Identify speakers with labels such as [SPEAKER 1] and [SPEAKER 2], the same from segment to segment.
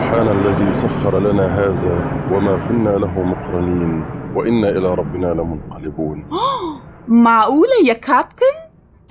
[SPEAKER 1] سبحان الذي سخر لنا هذا وما كنا له مقرنين وإنا إلى ربنا لمنقلبون.
[SPEAKER 2] معقولة يا كابتن؟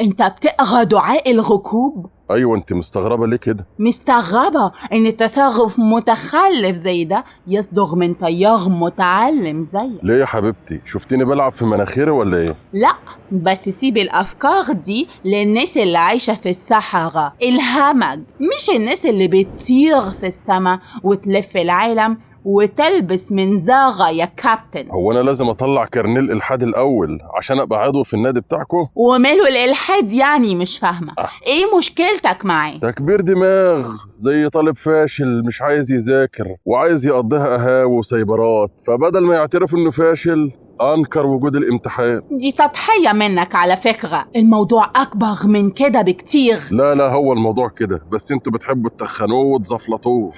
[SPEAKER 2] انت بتقرأ دعاء الركوب؟
[SPEAKER 1] أيوة، أنت مستغربة ليه كده؟
[SPEAKER 2] مستغربة إن تصرف متخلف زي ده يصدر من طيار متعلم زيك.
[SPEAKER 1] ليه يا حبيبتي؟ شفتيني بلعب في مناخيري ولا إيه؟
[SPEAKER 2] لا، بس سيب الأفكار دي للناس اللي عايشة في الصحراء الهمج، مش الناس اللي بتطير في السماء وتلف العالم وتلبس منظارة يا كابتن.
[SPEAKER 1] هو أنا لازم أطلع كارنيل إلحاد الأول عشان أبقى عضو في النادي بتاعكم؟
[SPEAKER 2] وماله الإلحاد يعني؟ مش فاهمة. إيه مشكلتك معاه؟
[SPEAKER 1] تكبير دماغ زي طالب فاشل مش عايز يذاكر وعايز يقضيها قهاوي وسايبرات، فبدل ما يعترف إنه فاشل أنكر وجود الامتحان.
[SPEAKER 2] دي سطحية منك على فكرة، الموضوع أكبر من كده بكتير.
[SPEAKER 1] لا هو الموضوع كده، بس انتوا بتحبوا تخنوه وتزفلطوه.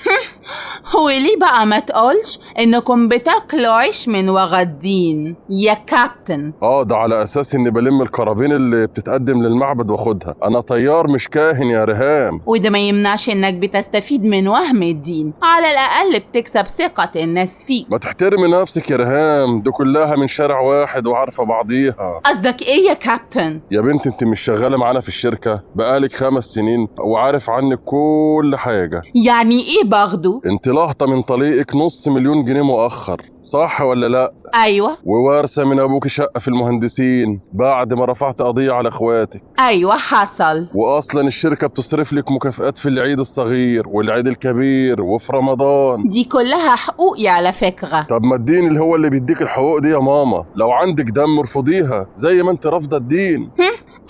[SPEAKER 2] هو ليه بقى ما تقولش إنكم بتاكلوا عيش من ورا الدين يا كابتن؟
[SPEAKER 1] ده على أساس إني بلم القرابين اللي بتتقدم للمعبد واخدها. أنا طيار مش كاهن يا ريهام.
[SPEAKER 2] وده ما يمنعش إنك بتستفيد من وهم الدين، على الأقل بتكسب ثقة الناس فيك.
[SPEAKER 1] ما تحترمي نفسك يا ريهام، دي كلها من شارع واحد وعارفة بعضيها.
[SPEAKER 2] قصدك إيه يا كابتن؟
[SPEAKER 1] يا بنت انت مش شغالة معانا في الشركة بقالك 5 سنين وعارف عنك كل حاجة.
[SPEAKER 2] يعني إيه برضو؟
[SPEAKER 1] انت لاهطة من طليقك $500,000 مؤخر، صح ولا لا؟
[SPEAKER 2] أيوة.
[SPEAKER 1] ووارثة من أبوك شقة في المهندسين بعد ما رفعت قضية على اخواتك.
[SPEAKER 2] أيوة حصل.
[SPEAKER 1] وأصلا الشركة بتصرف لك مكافآت في العيد الصغير والعيد الكبير وفي رمضان.
[SPEAKER 2] دي كلها حقوقي على فكرة.
[SPEAKER 1] طب ما الدين اللي هو اللي بيديك الحقوق دي يا ماما، لو عندك دم ارفضيها زي ما انت رافضة الدين.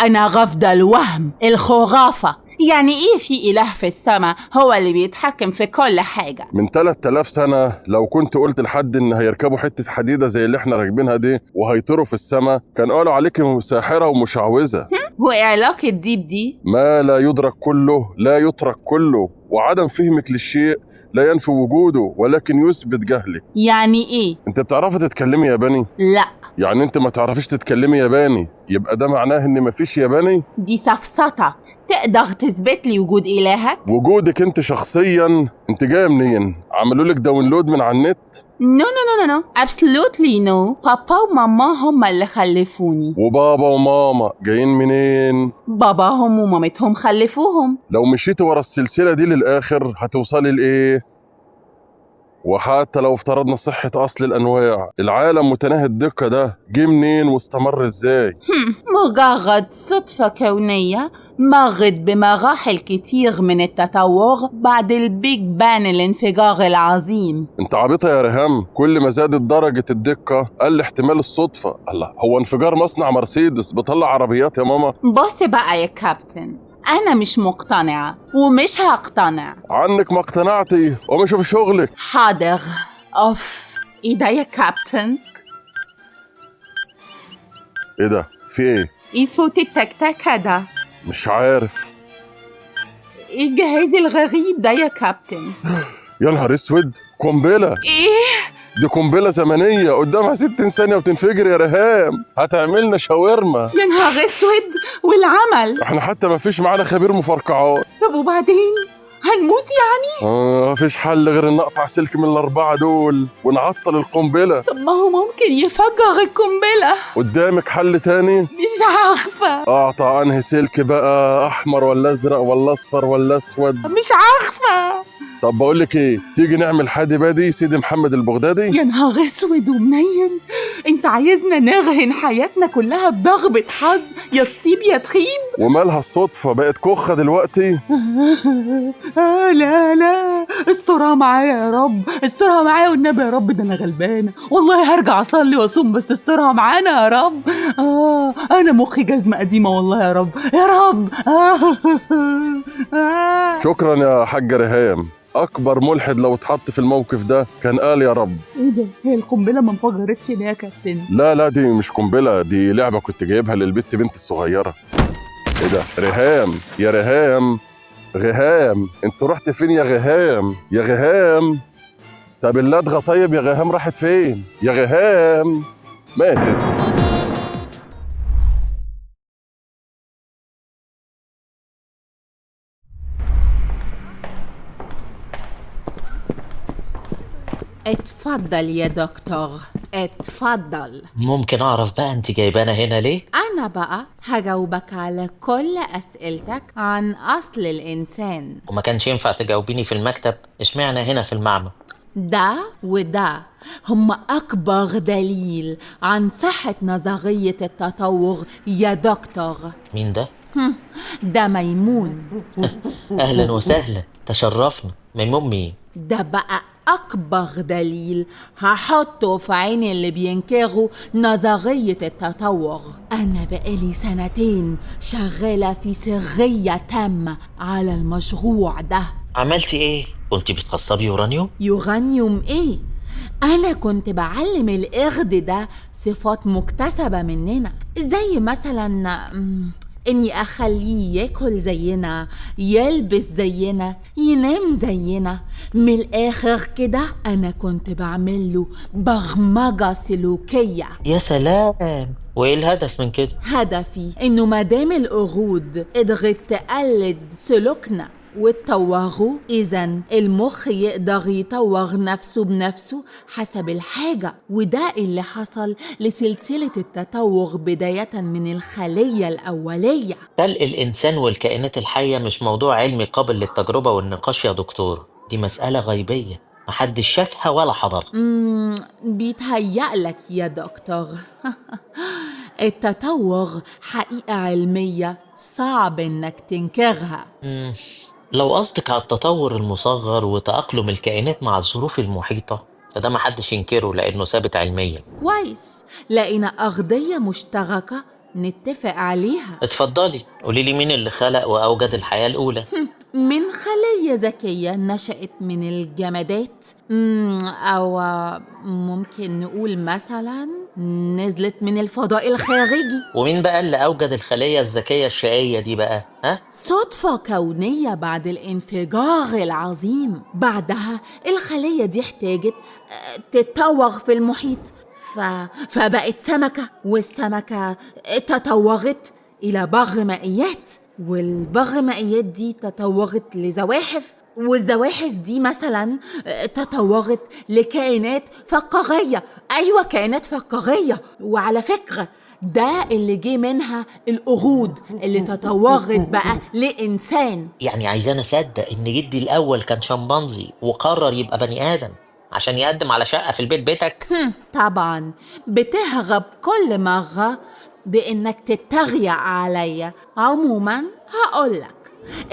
[SPEAKER 2] أنا رافضة الوهم، الخرافة. يعني إيه في إله في السماء هو اللي بيتحكم في كل حاجة؟
[SPEAKER 1] من 3000 سنة لو كنت قلت لحد إن هيركبوا حتة حديدة زي اللي احنا راكبينها دي وهيطيروا في السماء كان قالوا عليك ساحرة ومشعوذة.
[SPEAKER 2] وإيه علاقة دي بدي؟
[SPEAKER 1] ما لا يدرك كله لا يترك كله، وعدم فهمك للشيء لا ينفي وجوده ولكن يثبت جهلك.
[SPEAKER 2] يعني إيه؟
[SPEAKER 1] انت بتعرفي تتكلمي ياباني؟
[SPEAKER 2] لا.
[SPEAKER 1] يعني انت ما تعرفيش تتكلمي ياباني يبقى ده معناه ان مفيش ياباني؟
[SPEAKER 2] دي سفسطة. تقدر تثبت لي وجود إلهك؟
[SPEAKER 1] وجودك انت شخصيا. انت جايه منين؟ عملوا لك داونلود من على النت؟
[SPEAKER 2] نو absolutely no. بابا وماما هم اللي خلفوني.
[SPEAKER 1] وبابا وماما جايين منين؟
[SPEAKER 2] باباهم ومامتهم خلفوهم.
[SPEAKER 1] لو مشيتي ورا السلسلة دي للآخر هتوصلي لإيه؟ وحتى لو افترضنا صحة أصل الأنواع، العالم متناهي الدقة ده جه منين واستمر إزاي؟
[SPEAKER 2] مجرد صدفة كونية مرت بمراحل كتير من التطور بعد البيج بان، الانفجار العظيم.
[SPEAKER 1] انت عبيطة يا ريهام، كل ما زادت درجة الدقة قل احتمال الصدفة. الله، هو انفجار مصنع مرسيدس بيطلع عربيات يا ماما؟
[SPEAKER 2] بص بقى يا كابتن، أنا مش مقتنعة ومش هقتنع.
[SPEAKER 1] عنك ما اقتنعتي وما شوف شغلك.
[SPEAKER 2] حاضر. أوف، إيه ده يا كابتن؟
[SPEAKER 1] ايه ده؟ في ايه؟
[SPEAKER 2] إيه صوت التكتكة ده؟
[SPEAKER 1] مش عارف.
[SPEAKER 2] إيه الجهاز الغريب ده يا كابتن؟
[SPEAKER 1] يا نهار اسود، قنبلة.
[SPEAKER 2] إيه؟
[SPEAKER 1] دي قنبلة زمنية قدامها 60 ثانية وتنفجر يا ريهام، هتعملنا شاورما.
[SPEAKER 2] يا نهار اسود، والعمل؟
[SPEAKER 1] احنا حتى ما فيش معانا خبير مفرقعات.
[SPEAKER 2] طب وبعدين؟ هنموت يعني؟
[SPEAKER 1] مفيش حل غير ان نقطع سلك من ال4 دول ونعطل القنبلة.
[SPEAKER 2] طب ما هو ممكن يفجر القنبلة.
[SPEAKER 1] قدامك حل تاني؟
[SPEAKER 2] مش عارفة.
[SPEAKER 1] اقطع انهي سلك بقى، احمر ولا ازرق ولا اصفر ولا اسود؟
[SPEAKER 2] مش عارفة.
[SPEAKER 1] طب بقولك ايه، تيجي نعمل حادي بادي سيدي محمد البغدادي؟
[SPEAKER 2] يا نهار اسود ومنيل، انت عايزنا نرهن حياتنا كلها بضربة حظ، يا تصيب يا تخيب؟
[SPEAKER 1] ومالها الصدفة بقت كخة دلوقتي؟
[SPEAKER 2] لا استرها معايا يا رب، استرها معايا والنبي يا رب، ده انا غلبانة والله، هرجع اصلي واصوم بس استرها معانا يا رب. انا مخي جزمة قديمة والله يا رب يا رب.
[SPEAKER 1] شكرا يا حاجة ريهام، اكبر ملحد لو اتحط في الموقف ده كان قال يا رب.
[SPEAKER 2] ايه ده؟ هي القنبله ما انفجرتش ليه يا كابتن؟
[SPEAKER 1] لا دي مش قنبله، دي لعبه كنت جايبها للبت بنت الصغيره. ايه ده؟ ريهام يا ريهام، غهام انت رحت فين يا غهام؟ يا غهام، طب اللدغه طيب يا غهام راحت فين؟ يا غهام ماتت.
[SPEAKER 2] اتفضل يا دكتور، اتفضل.
[SPEAKER 3] ممكن أعرف بقى أنت جايبانا هنا ليه؟
[SPEAKER 2] أنا بقى هجاوبك على كل أسئلتك عن أصل الإنسان.
[SPEAKER 3] وما كانش ينفع تجاوبيني في المكتب؟ اشمعنى هنا في المعمل؟
[SPEAKER 2] ده وده هم أكبر دليل عن صحة نظرية التطور يا دكتور.
[SPEAKER 3] مين ده؟
[SPEAKER 2] ده ميمون.
[SPEAKER 3] أهلا وسهلا، تشرفنا. ميمون مين؟
[SPEAKER 2] ده بقى أكبر دليل هحطه في عين اللي بينكروا نظرية التطور. أنا بقالي 2 سنين شغالة في سرية تامة على المشروع ده.
[SPEAKER 3] عملتي إيه؟ كنت بتخصبي يورانيوم؟
[SPEAKER 2] يورانيوم إيه؟ أنا كنت بعلم القرد ده صفات مكتسبة مننا، زي مثلا إني أخليه ياكل زينا، يلبس زينا، ينام زينا. من الآخر كده أنا كنت بعمله برمجة سلوكية.
[SPEAKER 3] يا سلام، وإيه الهدف من كده؟
[SPEAKER 2] هدفي إنه مادام القرود قدرت تقلد سلوكنا وتطوره، إذن المخ يقدر يطور نفسه بنفسه حسب الحاجة. وده اللي حصل لسلسلة التطور بداية من الخلية الأولية.
[SPEAKER 3] خلق الإنسان والكائنات الحية مش موضوع علمي قابل للتجربة والنقاش يا دكتور، دي مسألة غيبية محدش شافها ولا حضرها.
[SPEAKER 2] بيتهيألك يا دكتور. التطور حقيقة علمية صعب إنك تنكرها.
[SPEAKER 3] لو قصدك على التطور المصغر وتأقلم الكائنات مع الظروف المحيطة فده محدش ينكره لأنه ثابت علميا.
[SPEAKER 2] كويس، لقينا أرضية مشتركة نتفق عليها.
[SPEAKER 3] اتفضلي قوليلي مين اللي خلق وأوجد الحياة الأولى؟
[SPEAKER 2] من خلية ذكية نشأت من الجمادات، أو ممكن نقول مثلا نزلت من الفضاء الخارجي.
[SPEAKER 3] ومين بقى اللي أوجد الخلية الذكية الشقية دي بقى؟ ها؟
[SPEAKER 2] صدفة كونية بعد الانفجار العظيم. بعدها الخلية دي احتاجت تتطور في المحيط، فبقت سمكة، والسمكة تطورت إلى بغمائيات، والبغمائيات دي تطورت لزواحف، والزواحف دي مثلا تطورت لكائنات فقارية. أيوة، كائنات فقارية. وعلى فكرة ده اللي جه منها القرود اللي تطورت بقى لإنسان.
[SPEAKER 3] يعني عايزانا أصدق إن جدي الأول كان شمبانزي وقرر يبقى بني آدم عشان يقدم على شقة في البيت بيتك؟
[SPEAKER 2] طبعا بتهرب كل مرة بإنك تتريق عليا. عموما هقولك،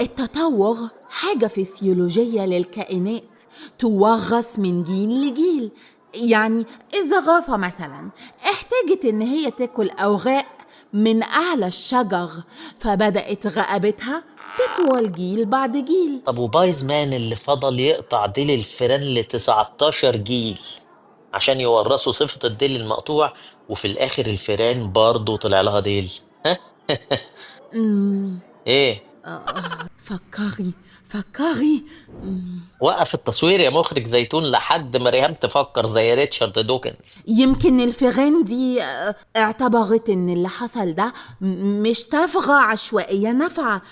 [SPEAKER 2] التطور حاجة فسيولوجية للكائنات تورث من جيل لجيل. يعني الزرافة مثلا احتاجت إن هي تاكل أوراق من أعلى الشجر، فبدأت رقبتها تطول جيل بعد جيل.
[SPEAKER 3] طب وبايز مان اللي فضل يقطع ديل الفيران ل19 جيل عشان يورثوا صفة الديل المقطوع، وفي الآخر الفيران برضه طلع لها ديل، ها؟ ايه؟
[SPEAKER 2] فكري.
[SPEAKER 3] وقف التصوير يا مخرج زيتون لحد ما ريهام تفكر زي ريتشارد دوكنز.
[SPEAKER 2] يمكن الفيران دي اعتبرت ان اللي حصل ده مش طفرة عشوائية نافعة،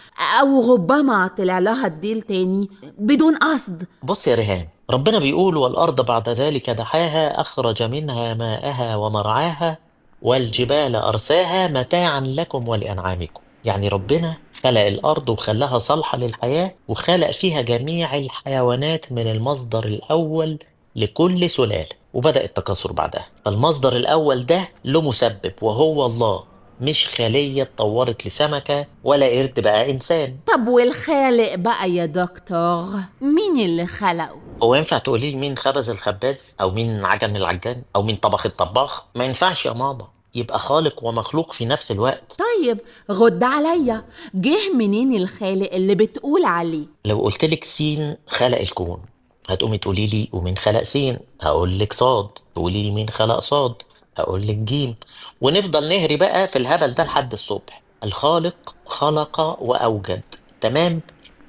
[SPEAKER 2] او ربما طلع لها الديل تاني بدون قصد.
[SPEAKER 3] بص يا ريهام، ربنا بيقول والأرض بعد ذلك دحاها أخرج منها ماءها ومرعاها والجبال أرساها متاعا لكم ولأنعامكم. يعني ربنا خلق الأرض وخلاها صالحة للحياة، وخلق فيها جميع الحيوانات من المصدر الأول لكل سلالة، وبدأ التكاثر بعدها. فالمصدر الأول ده له مسبب وهو الله، مش خلية اتطورت لسمكة ولا قرد بقى إنسان.
[SPEAKER 2] طب والخالق بقى يا دكتور، مين اللي خلقه؟
[SPEAKER 3] هو ينفع تقولي لي مين خبز الخباز أو مين عجن العجان أو مين طبخ الطباخ؟ ما ينفعش يا ماما، يبقى خالق ومخلوق في نفس الوقت.
[SPEAKER 2] طيب رد عليا، جه منين الخالق اللي بتقول عليه؟
[SPEAKER 3] لو قلتلك سين خلق الكون هتقومي تقولي لي ومين خلق سين؟ هقول لك صاد. تقولي لي مين خلق صاد؟ هقول لك جيم. ونفضل نهري بقى في الهبل ده لحد الصبح. الخالق خلق وأوجد، تمام؟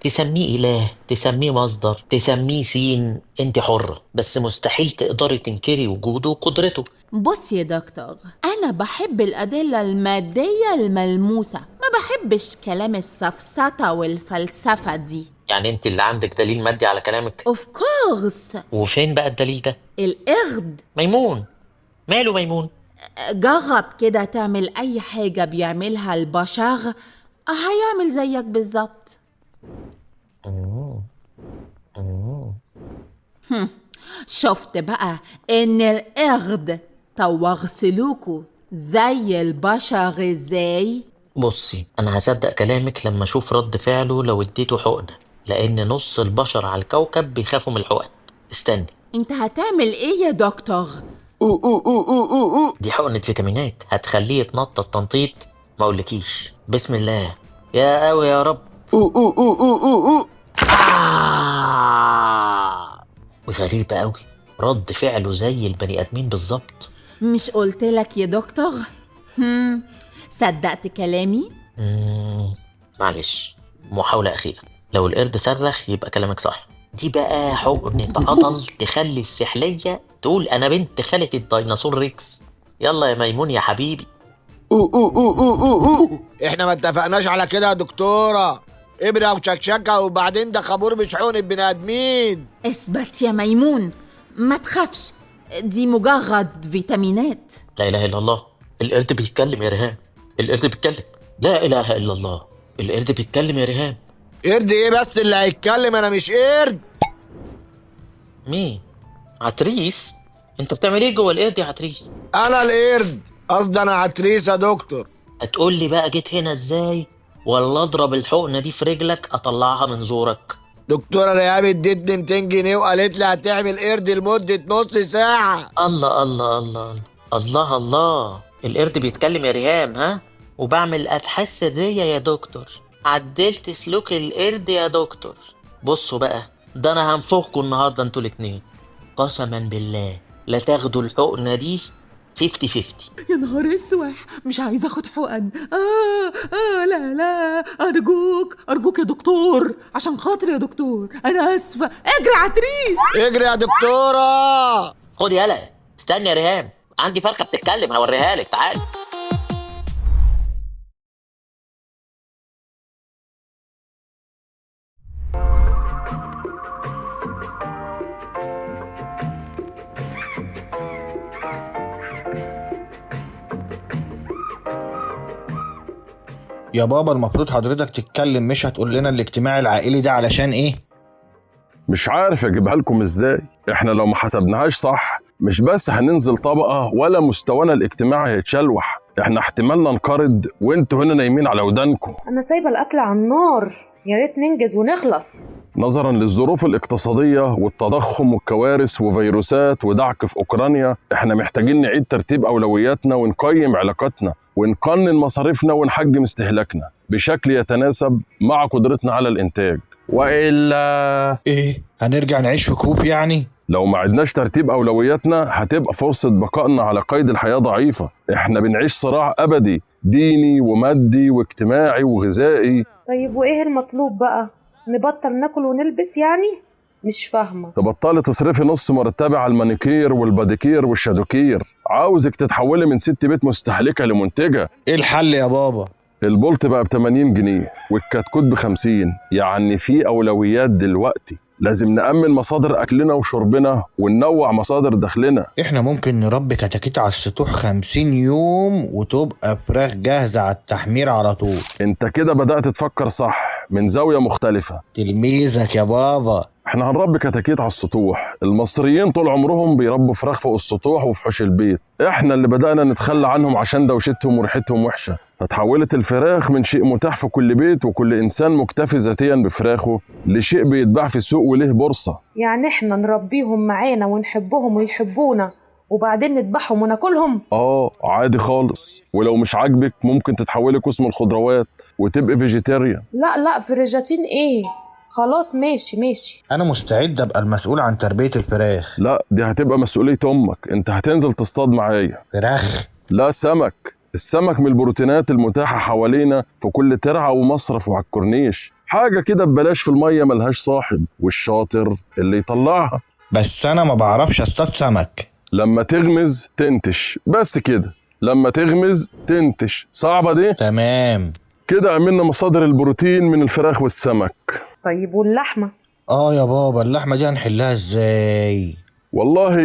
[SPEAKER 3] تسميه إله، تسميه مصدر، تسميه سين، انت حرة، بس مستحيل تقدري تنكري وجوده وقدرته.
[SPEAKER 2] بص يا دكتور، أنا بحب الأدلة المادية الملموسة، ما بحبش كلام السفسطة والفلسفة دي.
[SPEAKER 3] يعني انت اللي عندك دليل مادي على كلامك؟
[SPEAKER 2] Of course.
[SPEAKER 3] وفين بقى الدليل ده؟
[SPEAKER 2] القرد.
[SPEAKER 3] ميمون، ماله ميمون؟
[SPEAKER 2] جرب كده تعمل أي حاجة بيعملها البشر، هيعمل زيك بالظبط. شفت بقى إن القرد طور سلوكه زي البشر إزاي؟
[SPEAKER 3] بصي، انا هصدق كلامك لما اشوف رد فعله لو اديته حقنة، لان نص البشر على الكوكب بيخافوا من الحقن. استني،
[SPEAKER 2] انت هتعمل ايه يا دكتور؟
[SPEAKER 3] دي حقنة فيتامينات هتخليه يتنطط تنطيط ما اقولكيش. بسم الله، يا قوي يا رب. غريبة قوي، رد فعله زي البني ادمين بالظبط.
[SPEAKER 2] مش قلتلك يا دكتور؟ صدقت كلامي؟
[SPEAKER 3] معلش، محاولة أخيرة. لو القرد صرخ يبقى كلامك صح. دي بقى حقنة عضل تخلي السحلية تقول أنا بنت خالة الديناصور ريكس. يلا يا ميمون يا حبيبي.
[SPEAKER 4] احنا ما اتفقناش على كده يا دكتورة. ابرة وشكشكة وبعدين ده خابور مش حقن بني ادمين.
[SPEAKER 2] اثبت يا ميمون، ما تخافش، دي مجرد فيتامينات.
[SPEAKER 3] لا إله إلا الله، القرد بيتكلم يا ريهام، القرد بيتكلم. لا إله إلا الله، القرد بيتكلم يا ريهام.
[SPEAKER 4] قرد ايه بس اللي هيتكلم؟ انا مش قرد.
[SPEAKER 3] مين؟ عتريس؟ انت بتعمل ايه جوه القرد يا عتريس؟
[SPEAKER 4] انا القرد، قصدي انا عتريس يا دكتور.
[SPEAKER 3] هتقول لي بقى جيت هنا ازاي؟ ولا اضرب الحقنة دي في رجلك اطلعها من زورك؟
[SPEAKER 4] دكتورة ريهام ادتني 200 جنيه وقالت لي هتعمل قرد لمدة نص ساعة.
[SPEAKER 3] الله الله الله الله الله، القرد بيتكلم يا ريهام ها؟ وبعمل ابحاث سرية يا دكتور، عدلت سلوك القرد يا دكتور. بصوا بقى، ده انا هنفخكوا النهارده انتوا الاتنين، قسما بالله لا تاخدوا الحقنة دي 50-50.
[SPEAKER 5] يا نهار اسوح، مش عايزه اخد حقن. لا لا، ارجوك يا دكتور، عشان خاطر يا دكتور، انا اسفه. اجري عتريس،
[SPEAKER 4] اجري يا دكتورة.
[SPEAKER 3] خد يالا، استني يا ريهام، عندي فرخة بتتكلم هوريها لك، تعالي.
[SPEAKER 6] يا بابا المفروض حضرتك تتكلم، مش هتقول لنا الاجتماع العائلي ده علشان ايه؟
[SPEAKER 1] مش عارف اجيبها لكم ازاي. احنا لو ما حسبناهاش صح مش بس هننزل طبقة ولا مستوانا الاجتماعي هيتشلوح، احنا احتمالنا ننقرض وانتوا هنا نايمين على ودانكم.
[SPEAKER 7] أنا سايبة الأكل على النار، يا ريت ننجز ونخلص.
[SPEAKER 1] نظرا للظروف الاقتصادية والتضخم والكوارث وفيروسات ودعك في أوكرانيا، احنا محتاجين نعيد ترتيب أولوياتنا ونقيم علاقاتنا ونقنن مصاريفنا ونحجم استهلاكنا بشكل يتناسب مع قدرتنا على الإنتاج، وإلا
[SPEAKER 6] ايه؟ هنرجع نعيش في كوب يعني؟
[SPEAKER 1] لو ما عدناش ترتيب أولوياتنا هتبقى فرصة بقائنا على قيد الحياة ضعيفة. احنا بنعيش صراع أبدي ديني ومادي واجتماعي وغذائي.
[SPEAKER 7] طيب وإيه المطلوب بقى؟ نبطل ناكل ونلبس يعني؟ مش فاهمة.
[SPEAKER 1] تبطلي تصرفي نص مرتبة على المانيكير والباديكير والشادوكير. عاوزك تتحولي من ست بيت مستهلكة لمنتجة.
[SPEAKER 6] ايه الحل يا بابا؟
[SPEAKER 1] البولت بقى ب80 جنيه والكتكوت ب50، يعني في أولويات دلوقتي. لازم نأمن مصادر أكلنا وشربنا وننوع مصادر دخلنا.
[SPEAKER 6] احنا ممكن نربي كتاكيت على السطوح 50 يوم وتبقى فراخ جاهزة على التحمير على طول.
[SPEAKER 1] انت كده بدأت تفكر صح من زاوية مختلفة.
[SPEAKER 6] تلميذك يا بابا.
[SPEAKER 1] احنا هنربي كتاكيت على السطوح. المصريين طول عمرهم بيربوا فراخ فوق السطوح وفي حوش البيت، احنا اللي بدأنا نتخلى عنهم عشان دوشتهم وريحتهم وحشة، فتحولت الفراخ من شيء متاح في كل بيت وكل إنسان مكتفي ذاتيا بفراخه لشيء بيتباع في السوق وله بورصة.
[SPEAKER 7] يعني إحنا نربيهم معانا ونحبهم ويحبونا وبعدين نذبحهم وناكلهم؟
[SPEAKER 1] عادي خالص، ولو مش عاجبك ممكن تتحولي قسم الخضروات وتبقي فيجيتيريان.
[SPEAKER 7] لا فيجيتين إيه؟ خلاص ماشي.
[SPEAKER 6] انا مستعد ابقى المسؤول عن تربية الفراخ.
[SPEAKER 1] لا، دي هتبقى مسؤولية امك، انت هتنزل تصطاد معايا.
[SPEAKER 6] فراخ؟
[SPEAKER 1] لا، سمك. السمك من البروتينات المتاحة حوالينا في كل ترعة ومصرف وعلى الكورنيش، حاجة كده ببلاش في المية ملهاش صاحب، والشاطر اللي يطلعها.
[SPEAKER 6] بس انا ما بعرفش اصطاد سمك.
[SPEAKER 1] لما تغمز تنتش، بس كده، لما تغمز تنتش. صعبة دي؟
[SPEAKER 6] تمام.
[SPEAKER 1] كده عملنا مصادر البروتين من الفراخ والسمك.
[SPEAKER 7] طيب واللحمة؟
[SPEAKER 6] يا بابا، اللحمة دي هنحلها ازاي؟
[SPEAKER 1] والله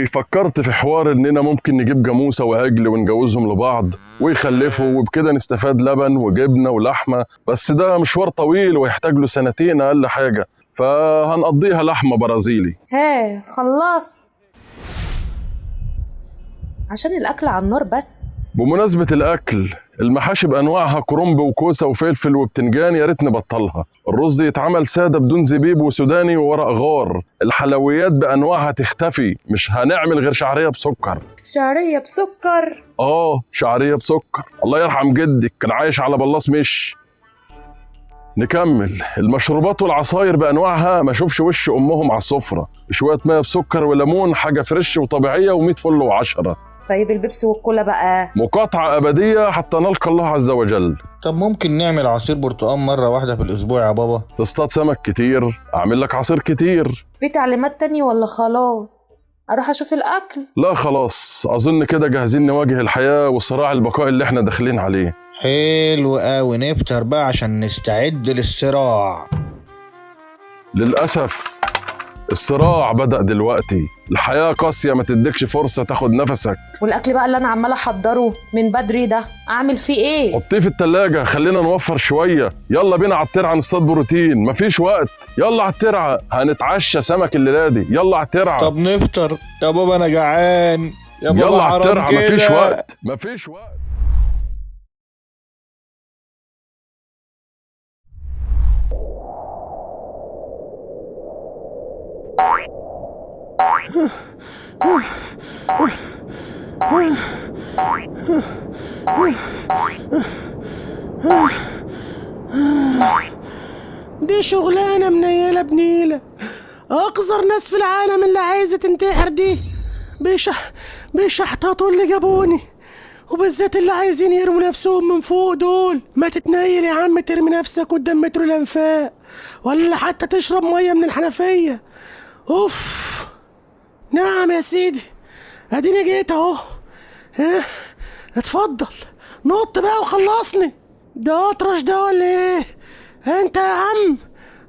[SPEAKER 1] فكرت في حوار اننا ممكن نجيب جاموسة وعجل ونجوزهم لبعض ويخلفوا، وبكده نستفاد لبن وجبنة ولحمة، بس ده مشوار طويل ويحتاج له 2 اقل حاجة، فهنقضيها لحمة برازيلي.
[SPEAKER 7] خلصت عشان الأكل على النار بس.
[SPEAKER 1] بمناسبة الأكل، المحاشي بأنواعها كرنب وكوسة وفلفل وبتنجان يا ريت نبطلها. الرز يتعمل سادة بدون زبيب وسوداني وورق غار. الحلويات بأنواعها تختفي، مش هنعمل غير شعرية بسكر.
[SPEAKER 7] شعرية بسكر؟
[SPEAKER 1] شعرية بسكر. الله يرحم جدك كان عايش على بلاص مش. نكمل. المشروبات والعصاير بأنواعها ما شوفش وش أمهم على السفرة، شوية مية بسكر وليمون، حاجة فريش وطبيعية و100 فل و10.
[SPEAKER 7] طيب البيبسي والكولا بقى؟
[SPEAKER 1] مقاطعة أبدية حتى نلقى الله عز وجل.
[SPEAKER 6] طب ممكن نعمل عصير برتقال مرة واحدة في الأسبوع يا بابا؟
[SPEAKER 1] تصطاد سمك كتير، أعمل لك عصير كتير.
[SPEAKER 7] في تعليمات تانية ولا خلاص أروح أشوف الأكل؟
[SPEAKER 1] لا خلاص، أظن كده جاهزين نواجه الحياة وصراع البقاء اللي احنا داخلين عليه.
[SPEAKER 6] حلو قوي، نفطر بقى عشان نستعد للصراع.
[SPEAKER 1] للأسف الصراع بدأ دلوقتي. الحياة قاسية، ما تديكش فرصة تاخد نفسك.
[SPEAKER 7] والأكل بقى اللي أنا عمالة أحضره من بدري ده أعمل فيه إيه؟
[SPEAKER 1] حطيه في التلاجة، خلينا نوفر شوية. يلا بينا على الترعة نصطاد بروتين، مفيش وقت. يلا على الترعة هنتعشى سمك الليلة دي. يلا على الترعة.
[SPEAKER 6] طب نفطر يا بابا، أنا جعان يا بابا.
[SPEAKER 1] يلا على الترعة، مفيش وقت، مفيش وقت.
[SPEAKER 8] دي شغلانة منيلة بنيلة. أقذر ناس في العالم اللي عايزة تنتحر دي بيشحططوا اللي جابوني، وبالذات اللي عايزين يرموا نفسهم من فوق دول. ما تتنيل يا عم، ترمي نفسك قدام مترو الأنفاق، ولا حتى تشرب مية من الحنفية. أوف. نعم يا سيدي، اديني جيت اهو. اتفضل نط بقى وخلصني. ده اطرش ده ولا ايه؟ انت يا عم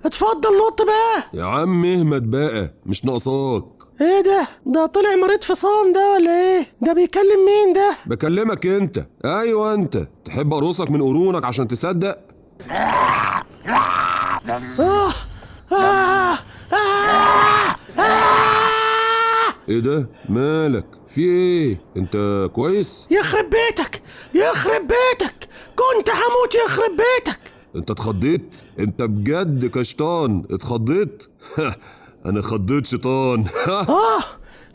[SPEAKER 8] اتفضل نط بقى.
[SPEAKER 9] يا عم اهمد بقى، مش ناقصاك.
[SPEAKER 8] ايه ده طلع مريض فصام ده ولا ايه؟ ده بيكلم مين ده؟
[SPEAKER 9] بكلمك انت. ايوه انت. تحب اقرصك من قرونك عشان تصدق؟ ايه ده؟ مالك؟ في ايه؟ انت كويس؟
[SPEAKER 8] يخرب بيتك يخرب بيتك، كنت هموت يخرب بيتك.
[SPEAKER 9] انت اتخضيت؟ انت بجد كشطان اتخضيت؟ انا خضيت شيطان.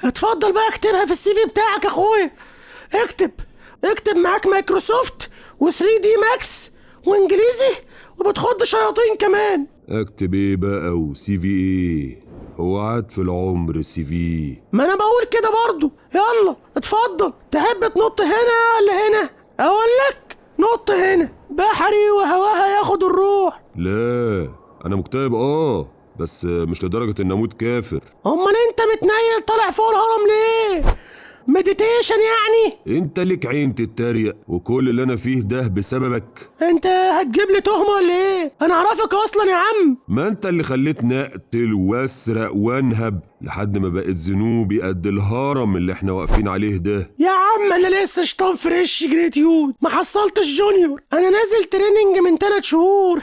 [SPEAKER 8] اتفضل بقى اكتبها في السي في بتاعك يا اخويا. اكتب معاك مايكروسوفت و3 دي ماكس وانجليزي وبتخض شياطين كمان.
[SPEAKER 9] اكتب ايه بقى وسي في ايه؟ هو عاد في العمر السي في.
[SPEAKER 8] ما انا بقول كده برضو. يلا اتفضل. تحب تنط هنا ولا هنا؟ اقول لك نط هنا، بحري وهواها ياخد الروح.
[SPEAKER 9] لا انا مكتئب بس مش لدرجة ان اموت كافر.
[SPEAKER 8] امال انت متنيل طالع فوق الهرم ليه؟ مديتيشن يعني؟
[SPEAKER 9] انت ليك عين تتريق، وكل اللي انا فيه ده بسببك.
[SPEAKER 8] انت هتجيب لي تهمة ولا ايه؟ انا اعرفك اصلا يا عم.
[SPEAKER 9] ما انت اللي خليتني اقتل واسرق وانهب لحد ما بقت ذنوبي قد الهرم اللي احنا واقفين عليه ده.
[SPEAKER 8] يا عم انا لسه شطان فريش جريتيود، ما حصلتش جونيور. انا نازل تريننج من 3 شهور.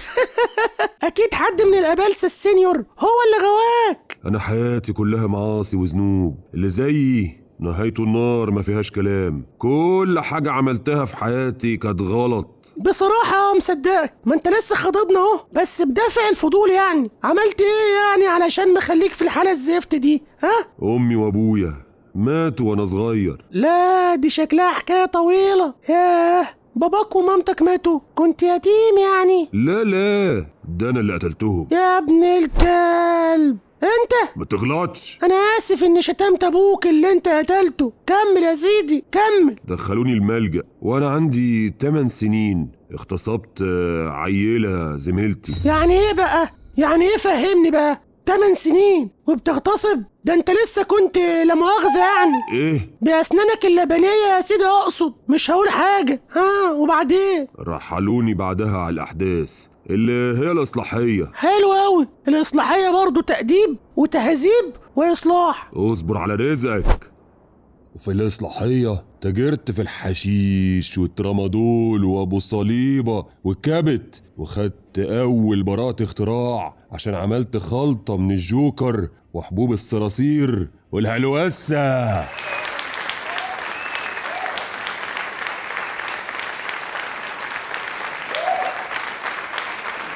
[SPEAKER 8] اكيد حد من الابالسه السينيور هو اللي غواك.
[SPEAKER 9] انا حياتي كلها معاصي وذنوب، اللي زيي نهايته النار، ما فيهاش كلام. كل حاجة عملتها في حياتي كانت غلط.
[SPEAKER 8] بصراحة مصدقك، ما انت لسه خاضدنا اهو، بس بدافع الفضول يعني. عملت ايه يعني علشان مخليك في الحالة الزفت دي؟
[SPEAKER 9] امي وابويا ماتوا وانا صغير.
[SPEAKER 8] لا دي شكلها حكاية طويلة. ياه، باباك ومامتك ماتوا، كنت يتيم يعني؟
[SPEAKER 9] لا ده انا اللي قتلتهم.
[SPEAKER 8] يا ابن الكلب انت.
[SPEAKER 9] ما تغلطش.
[SPEAKER 8] انا اسف اني شتمت ابوك اللي انت قتلته. كمل يا سيدي كمل.
[SPEAKER 9] دخلوني الملجأ وانا عندي 8 سنين، اغتصبت عيلة زميلتي.
[SPEAKER 8] يعني ايه بقى؟ يعني ايه فهمني بقى؟ 8 سنين وبتغتصب؟ ده انت لسه كنت لا مؤاخذة يعني.
[SPEAKER 9] ايه؟
[SPEAKER 8] بأسنانك اللبنية يا سيدي اقصد، مش هقول حاجة. وبعدين؟
[SPEAKER 9] رحلوني بعدها على الأحداث اللي هي الإصلاحية.
[SPEAKER 8] حلو أوي، الإصلاحية برضو تأديب وتهذيب وإصلاح.
[SPEAKER 9] اصبر على رزقك. وفي الإصلاحية تاجرت في الحشيش والترامادول وأبو صليبة والكبت، وخدت أول براءة اختراع عشان عملت خلطة من الجوكر وحبوب الصراصير والهلوسة.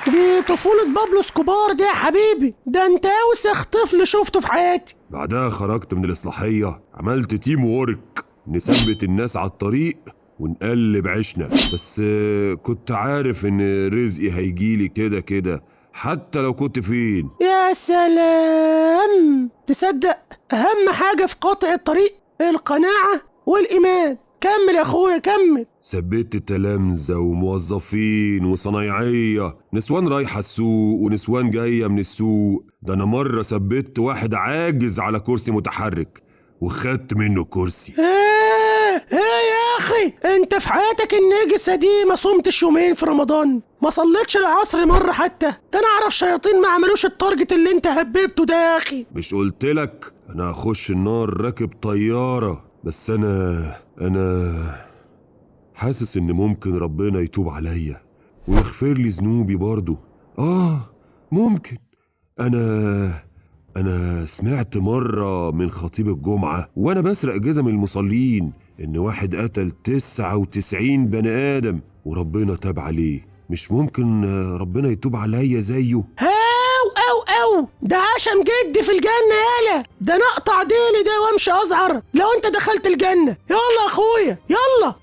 [SPEAKER 8] دي طفولة بابلو اسكوبار دي يا حبيبي، ده انت اوسخ طفل شفته في حياتي.
[SPEAKER 9] بعدها خرجت من الإصلاحية، عملت تيم وورك نثبت الناس على الطريق ونقلب عيشنا، بس كنت عارف ان رزقي هيجيلي كده كده حتى لو كنت فين.
[SPEAKER 8] يا سلام، تصدق اهم حاجة في قطع الطريق القناعة والإيمان. كمل يا اخويا كمل.
[SPEAKER 9] ثبت تلامذة وموظفين وصنايعية، نسوان رايحة السوق ونسوان جاية من السوق. ده انا مرة ثبت واحد عاجز على كرسي متحرك وخدت منه كرسي.
[SPEAKER 8] ايه يا اخي، انت في حياتك النجسة دي ما صمتش يومين في رمضان؟ ما صليتش العصر مرة حتى؟ ده انا اعرف شياطين ما عملوش التارجت اللي انت هببته ده يا اخي.
[SPEAKER 9] مش قلتلك انا هخش النار راكب طيارة؟ بس انا حاسس ان ممكن ربنا يتوب عليا ويغفر لي ذنوبي برضو. ممكن. انا سمعت مرة من خطيب الجمعة وانا بسرق جزم المصلين ان واحد قتل 99 بني ادم وربنا تاب عليه. مش ممكن ربنا يتوب عليا زيه؟
[SPEAKER 8] أو ده عشم جدي في الجنة يالا، ده انا اقطع ديلي ده وامشي ازعر لو انت دخلت الجنة. يلا يا اخويا يلا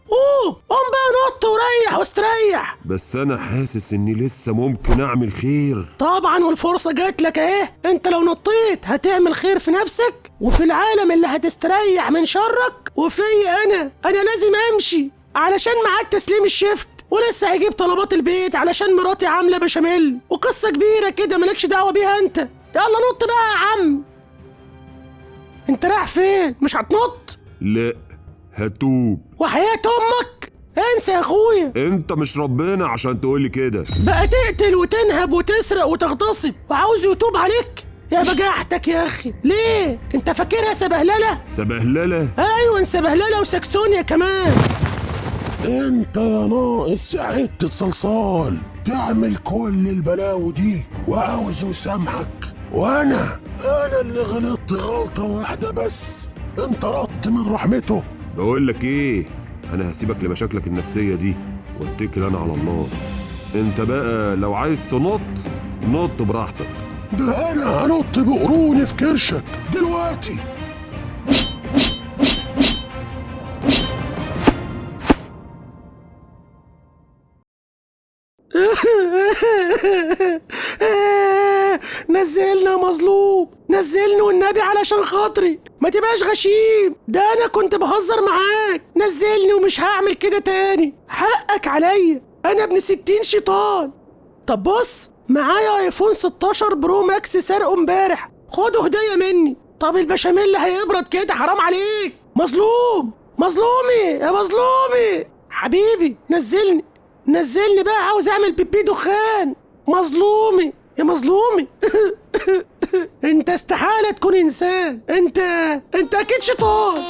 [SPEAKER 8] قوم بقى، نط وريح واستريح.
[SPEAKER 9] بس انا حاسس اني لسه ممكن اعمل خير.
[SPEAKER 8] طبعا، والفرصة جات لك اهي. انت لو نطيت هتعمل خير في نفسك وفي العالم اللي هتستريح من شرك، وفي انا لازم امشي علشان ميعاد تسليم الشفت، ولسه هيجيب طلبات البيت علشان مراتي عامله بشاميل، وقصه كبيره كده مالكش دعوه بيها انت. يلا نط بقى يا عم. انت رايح فين؟ مش هتنط؟
[SPEAKER 9] لا هتوب.
[SPEAKER 8] وحياة امك انسى يا اخويا.
[SPEAKER 9] انت مش ربنا عشان تقولي كده.
[SPEAKER 8] بقى تقتل وتنهب وتسرق وتغتصب وعاوز يتوب عليك؟ يا بجاحتك يا اخي، ليه؟ انت فاكرها سبهلله؟
[SPEAKER 9] سبهلله؟
[SPEAKER 8] ايوه سبهلله وسكسونيا كمان.
[SPEAKER 10] انت يا ناقص يا حتة صلصال تعمل كل البلاوي دي وعاوزه يسامحك، وانا اللي غلطت غلطة واحدة بس انطردت من رحمته.
[SPEAKER 9] بقولك ايه، انا هسيبك لمشاكلك النفسية دي واتكل انا على الله. انت بقى لو عايز نط براحتك.
[SPEAKER 10] ده انا هنط بقروني في كرشك دلوقتي.
[SPEAKER 8] نزلنا مظلوم، نزلني والنبي علشان خاطري، ما تبقاش غشيم. ده انا كنت بهزر معاك، نزلني ومش هعمل كده تاني. حقك عليا، انا ابن 60 شيطان. طب بص، معايا ايفون 16 برو ماكس سرقه امبارح، خده هدية مني. طب البشاميل هيبرد كده، حرام عليك. مظلومي يا مظلومي حبيبي، نزلني بقى، عاوز اعمل بيبي دخان. مظلومي يا مظلومي. انت استحالة تكون انسان، انت اكيد شيطان.